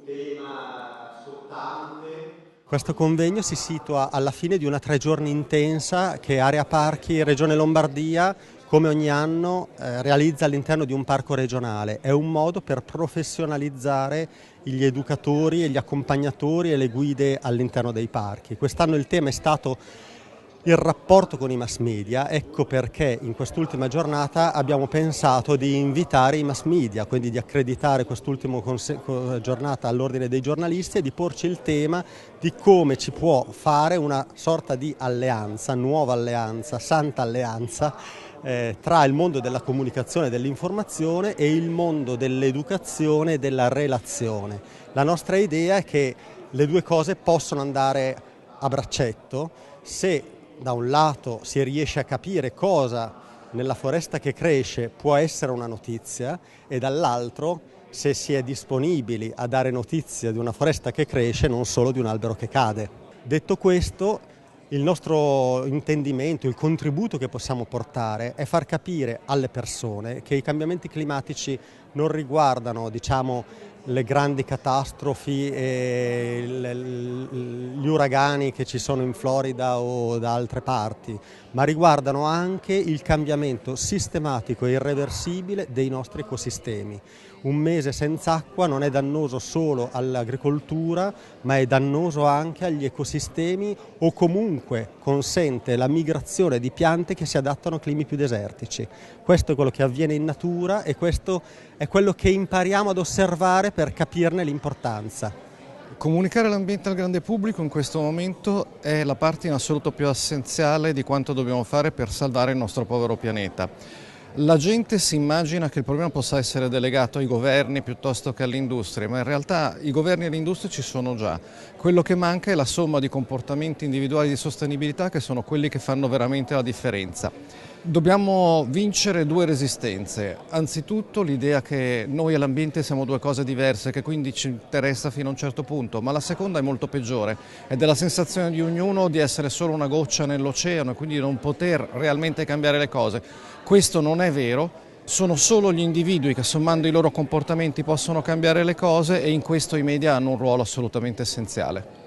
tema scottante. Questo convegno si situa alla fine di una 3 giorni intensa che Area Parchi Regione Lombardia, come ogni anno, realizza all'interno di un parco regionale. È un modo per professionalizzare gli educatori e gli accompagnatori e le guide all'interno dei parchi. Quest'anno il tema è stato il rapporto con i mass media, ecco perché in quest'ultima giornata abbiamo pensato di invitare i mass media, quindi di accreditare quest'ultima giornata all'ordine dei giornalisti e di porci il tema di come ci può fare una sorta di alleanza, nuova alleanza, santa alleanza tra il mondo della comunicazione e dell'informazione e il mondo dell'educazione e della relazione. La nostra idea è che le due cose possono andare a braccetto se da un lato si riesce a capire cosa nella foresta che cresce può essere una notizia e dall'altro se si è disponibili a dare notizia di una foresta che cresce, non solo di un albero che cade. Detto questo, il nostro intendimento, il contributo che possiamo portare è far capire alle persone che i cambiamenti climatici non riguardano, le grandi catastrofi e gli uragani che ci sono in Florida o da altre parti, ma riguardano anche il cambiamento sistematico e irreversibile dei nostri ecosistemi. Un mese senza acqua non è dannoso solo all'agricoltura, ma è dannoso anche agli ecosistemi o comunque consente la migrazione di piante che si adattano a climi più desertici. Questo è quello che avviene in natura e questo è quello che impariamo ad osservare per capirne l'importanza. Comunicare l'ambiente al grande pubblico in questo momento è la parte in assoluto più essenziale di quanto dobbiamo fare per salvare il nostro povero pianeta. La gente si immagina che il problema possa essere delegato ai governi piuttosto che all'industria, ma in realtà i governi e l'industria ci sono già. Quello che manca è la somma di comportamenti individuali di sostenibilità che sono quelli che fanno veramente la differenza. Dobbiamo vincere due resistenze. Anzitutto l'idea che noi e l'ambiente siamo due cose diverse, che quindi ci interessa fino a un certo punto, ma la seconda è molto peggiore, è della sensazione di ognuno di essere solo una goccia nell'oceano e quindi di non poter realmente cambiare le cose. Questo non è vero, sono solo gli individui che sommando i loro comportamenti possono cambiare le cose e in questo i media hanno un ruolo assolutamente essenziale.